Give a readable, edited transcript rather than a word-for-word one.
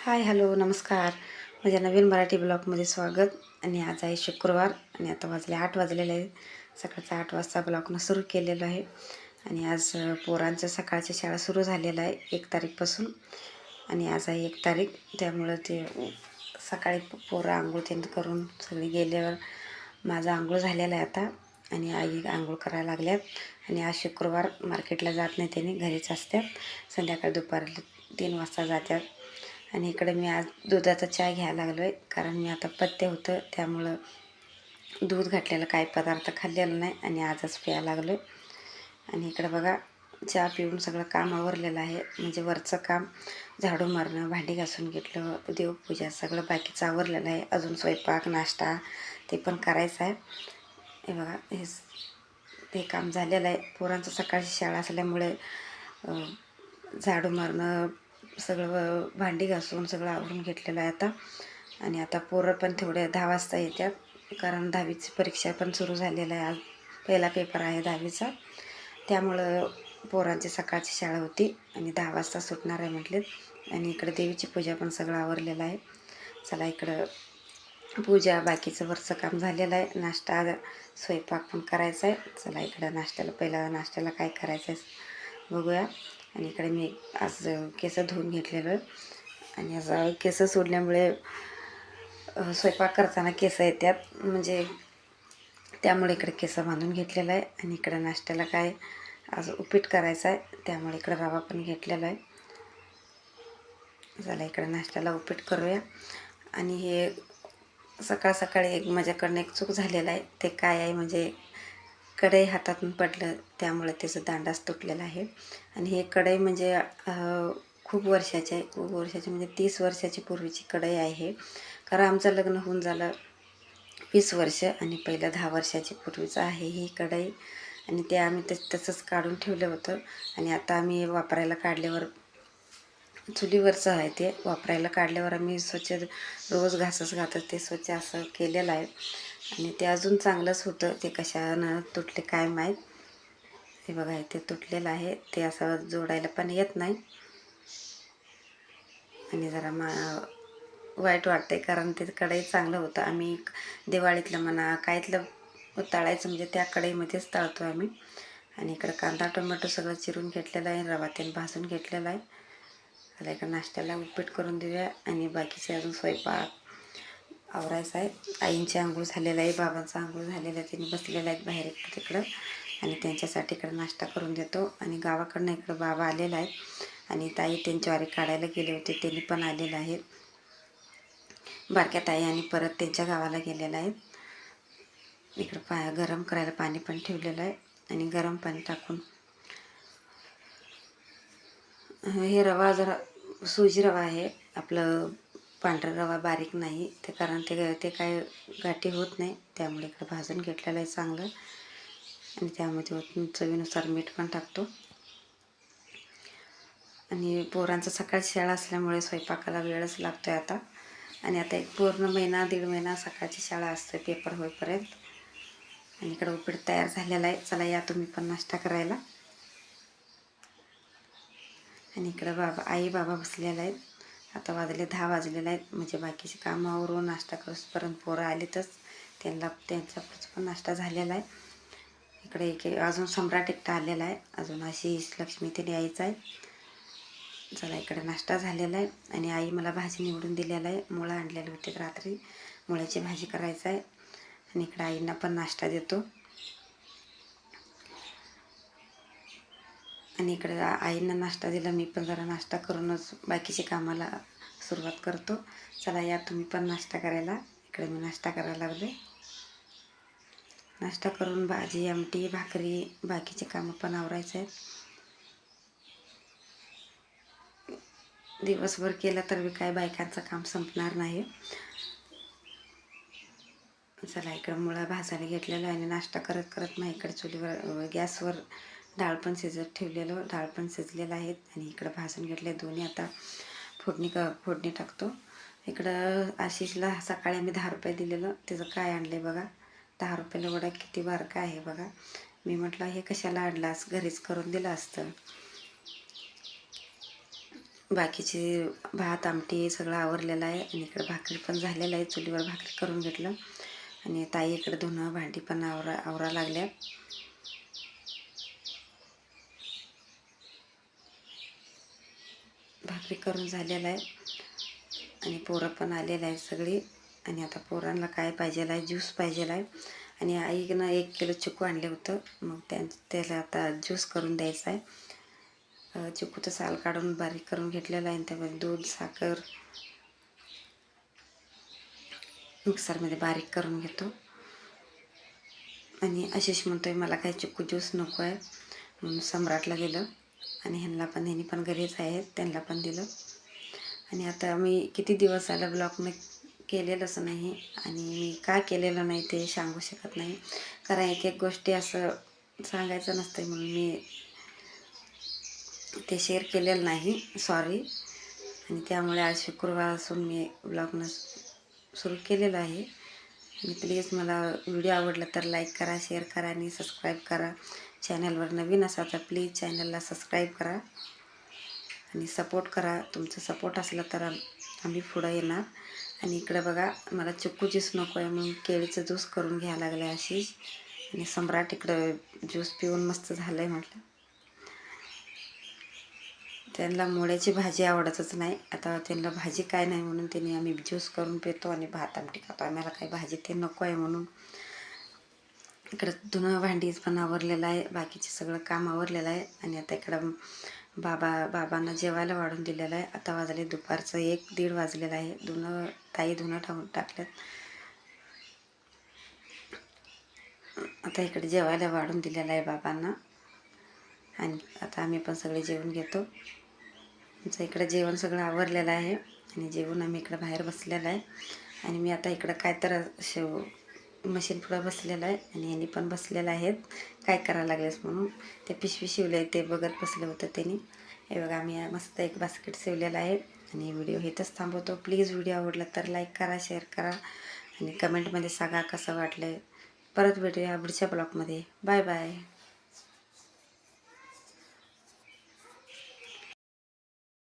हाय, hello, नमस्कार. माझ्या नवीन मराठी ब्लॉगमध्ये स्वागत. आणि आज आहे शुक्रवार आणि आता वाजले 8 वाजलेले आहे. सकाळचा 8 वाजता ब्लॉगनं सुरू केलेलं आहे. आणि आज पोरांच्या सकाळच्या शाळा सुरू झालेलं आहे 1 तारीखपासून. आणि आज आहे 1 तारीख, त्यामुळं ते सकाळी पोरं आंघोळ ते करून सगळी गेल्यावर माझा आंघोळ झालेला आहे आता. आणि आई आंघोळ करायला लागल्यात. आणि आज शुक्रवार मार्केटला जात नाही, त्यांनी घरीच असतात. संध्याकाळी दुपारी 3 वाजता जातात. आणि इकडे मी आज दुधाचा चहा घ्यायला लागलो आहे, कारण मी आता पथ्य होतं त्यामुळं दूध घातलेलं काही पदार्थ खाल्लेलं नाही आणि आजच प्यायला लागलो आहे. आणि इकडं बघा, चहा पिऊन सगळं काम आवरलेलं आहे. म्हणजे वरचं काम झाडू मारणं, भांडी घासून घेतलं, देवपूजा सगळं बाकीचं आवरलेलं आहे. अजून स्वयंपाक नाश्ता ते पण करायचं आहे. हे बघा, हे काम झालेलं आहे. पोरांचं सकाळची शाळा असल्यामुळे झाडू मारणं, सगळं भांडी घासून सगळं आवरून घेतलेलं आहे आता. आणि आता पोरं पण तेवढे 10 वाजता येतात, कारण 10वीची परीक्षा पण सुरू झालेलं आहे. आज पहिला पेपर आहे 10वीचा, त्यामुळं पोरांची सकाळची शाळा होती आणि 10 वाजता सुटणार आहे म्हटलेत. आणि इकडं देवीची पूजा पण सगळं आवरलेलं आहे. चला, इकडं पूजा बाकीचं वरचं काम झालेलं आहे. नाश्ता स्वयंपाक पण करायचा आहे. चला, इकडं नाश्त्याला काय करायचं आहे बघूया. आणि इकडे मी आज केस धुवून घेतलेलं. आणि आज केस सोडल्यामुळे स्वयंपाक करताना केस येतात, म्हणजे त्यामुळे इकडे केस बांधून घेतलेलं आहे. आणि इकडं नाश्त्याला काय आज उपीट करायचं आहे, त्यामुळे इकडं रवा पण घेतलेला आहे. चला, इकडं नाश्त्याला उपीट करूया. आणि हे सकाळ सकाळी माझ्याकडनं एक चूक झालेलं आहे. ते काय आहे, म्हणजे कढई हातातून पडलं, त्यामुळे त्याचं दांडाच तुटलेला आहे. आणि हे कढई म्हणजे खूप वर्षाची म्हणजे 30 वर्षाची पूर्वीची कढई आहे. कारण आमचं लग्न होऊन झालं 20 वर्ष आणि पहिलं 10 वर्षाची पूर्वीचं आहे ही कढई. आणि ते आम्ही तसंच काढून ठेवलं होतं. आणि आता आम्ही वापरायला काढल्यावर, चुलीवरचं आहे ते, वापरायला काढल्यावर आम्ही स्वच्छ रोज घासच घातत ते स्वच्छ असं केलेलं आहे. आणि ते अजून चांगलंच होतं. ते कशानं तुटले काय माहीत. हे बघा, ते तुटलेलं आहे. ते असं जोडायला पण येत नाही. आणि जरा वाईट वाटते, कारण ते कढई चांगलं होतं. आम्ही दिवाळीतलं म्हणा काहीतलं तळायचं म्हणजे त्या कढईमध्येच तळतो आम्ही. आणि इकडं कांदा टोमॅटो सगळं चिरून घेतलेलं आहे, रवा तेल भाजून घेतलेला आहे. त्याला इकडं नाश्त्याला उपीट करून देऊया. आणि बाकीचे अजून स्वयंपाक आवरायचं आहे. आईंची आंघोळ झालेलं आहे, बाबांचा आंघोळ झालेलं आहे, त्यांनी बसलेलं आहेत बाहेर इकडं तिकडं. आणि त्यांच्यासाठी इकडं नाश्ता करून देतो. आणि गावाकडनं इकडं बाबा आलेला आहे. आणि ताई त्यांच्यावारी काढायला गेले होते, त्यांनी पण आलेलं आहेत. बारक्या ताई आणि परत त्यांच्या गावाला गेलेल्या आहेत. इकडं गरम करायला पाणी पण ठेवलेलं आहे. आणि गरम पाणी टाकून हे रवा जरा सुजी रवा आहे, आपलं पांढरा रवा बारीक नाही ते, कारण ते काय गाठी होत नाही, त्यामुळे इकडं भाजून घेतलेलं आहे चांगलं. आणि त्यामध्ये चवीनुसार मीठ पण टाकतो. आणि पोरांचं सकाळची शाळा असल्यामुळे स्वयंपाकाला वेळच लागतो आहे आता. आणि आता एक पूर्ण महिना 1.5 महिना सकाळची शाळा असते पेपर होईपर्यंत. आणि इकडं उपीट तयार झालेला आहे. चला, या तुम्ही पण नाश्ता करायला. आणि इकडं आई बाबा बसलेला आहेत. आता वाजले 10 वाजलेले आहेत, म्हणजे बाकीचे कामावरून नाश्ता करूसपर्यंत पोरं आलेतच. त्यांचा पण नाश्ता झालेला आहे. इकडे अजून सम्राट एकटा आलेला आहे, अजून आशिष लक्ष्मी ते यायचं आहे. चला, इकडे नाश्ता झालेला आहे. आणि आई मला भाजी निवडून दिलेला आहे. मुळं आणलेले होते रात्री, मुळ्याची भाजी करायचं आहे. आणि इकडे आईंना पण नाश्ता देतो. आणि इकडे आईंना नाश्ता दिला, मी पण जरा नाश्ता करूनच बाकीचे कामाला सुरुवात करतो. चला, या तुम्ही पण नाश्ता करायला. इकडे मी नाश्ता करायला लागले. नाश्ता करून भाजी आमटी भाकरी बाकीचे कामं पण आवरायचे आहेत. दिवसभर केलं तर काय बायकांचं काम संपणार नाही. चला, इकडं मुळा भाजायला घेतलेलं आहे. आणि नाश्ता करत करत मग इकडे चुलीवर गॅसवर डाळ पण शिजत ठेवलेलं, डाळ पण शिजलेलं आहे. आणि इकडं भाजून घेतले दोन्ही. आता फोडणी टाकतो. इकडं आशिषला सकाळी आम्ही 10 रुपये दिलेलं, त्याचं काय आणलं आहे बघा. 10 रुपयाला वडा किती बारका आहे बघा. मी म्हटलं हे कशाला आणलास, घरीच करून दिलं असतं. बाकीची भात आमटी सगळं आवरलेलं आहे आणि इकडे भाकरी पण झालेलं आहे. चुलीवर भाकरी करून घेतलं आणि ताई इकडे धुणं भांडी पण आवरा लागल्या. भाकरी करून झालेलं आहे आणि पोरं पण आलेलं आहे सगळी. आणि आता पोरांना काय पाहिजे आहे, ज्यूस पाहिजे आहे. आणि आईनं 1 किलो चिकू आणले होतं, मग त्याला आता ज्यूस करून द्यायचा आहे. चिकूचं साल काढून बारीक करून घेतलेलं आहे आणि त्यामध्ये दूध साखर मिक्सरमध्ये बारीक करून घेतो. आणि आशिष म्हणतोय मला काही चिकू ज्यूस नको आहे, म्हणून सम्राटला दिलं आणि ह्यांनी पण घरीच आहेत, त्यांना पण दिलं. आणि आता मी किती दिवस झालं ब्लॉग मी केलेलंच नाही आणि मी का केलेलं नाही ते सांगू शकत नाही, कारण एक एक गोष्टी असं सांगायचं नसतं म्हणून मी ते शेअर केलेलं नाही, सॉरी. आणि त्यामुळे आज शुक्रवार असून मी ब्लॉगनं सुरू केलेलं आहे. आणि प्लीज मला व्हिडिओ आवडला तर लाईक करा, शेअर करा आणि सबस्क्राईब करा. चॅनलवर नवीन असा तर प्लीज चॅनलला सबस्क्राईब करा आणि सपोर्ट करा. तुमचं सपोर्ट असलं तर आम्ही पुढं येणार. आणि इकडं बघा, मला चिक्कू ज्यूस नको आहे म्हणून केळीचं ज्यूस करून घ्यायला लागलं आहे आशिष. आणि सम्राट इकडं ज्यूस पिऊन मस्त झालं आहे म्हटलं. त्यांना मुळ्याची भाजी आवडतच नाही. आता त्यांना भाजी काय नाही म्हणून त्यांनी आम्ही ज्यूस करून पितो आणि भात आमटी खातो. आम्हाला काही भाजी ते नको आहे म्हणून. इकडं धुणं भांडी पण आवरलेलं आहे, बाकीचे सगळं काम आवरलेलं आहे. आणि आता इकडं बाबांना जेवायला वाढून दिलेलं आहे. आता वाजले दुपारचं 1-1:30 वाजलेलं आहे. ताई धुणं टाकल्यात. आता इकडे जेवायला वाढून दिलेलं आहे बाबांना आणि आता आम्ही पण सगळे जेवून घेतो. आमचं इकडं जेवण सगळं आवरलेलं आहे आणि जेवून आम्ही इकडं बाहेर बसलेलं आहे. आणि मी आता इकडं काय तर मशीन पुढं बसलेलं आहे आणि यांनी पण बसलेलं आहेत, काय करायला लागलेस म्हणून. ते पिशवी शिवले आहे ते बघत बसलं होतं त्यांनी. हे बघा, आम्ही मस्त एक बास्केट शिवलेलं आहे. आणि व्हिडिओ इथंच थांबवतो. प्लीज व्हिडिओ आवडला तर लाईक करा, शेअर करा आणि कमेंटमध्ये सांगा कसं वाटलं आहे. परत भेटूया पुढच्या ब्लॉगमध्ये. Bye bye.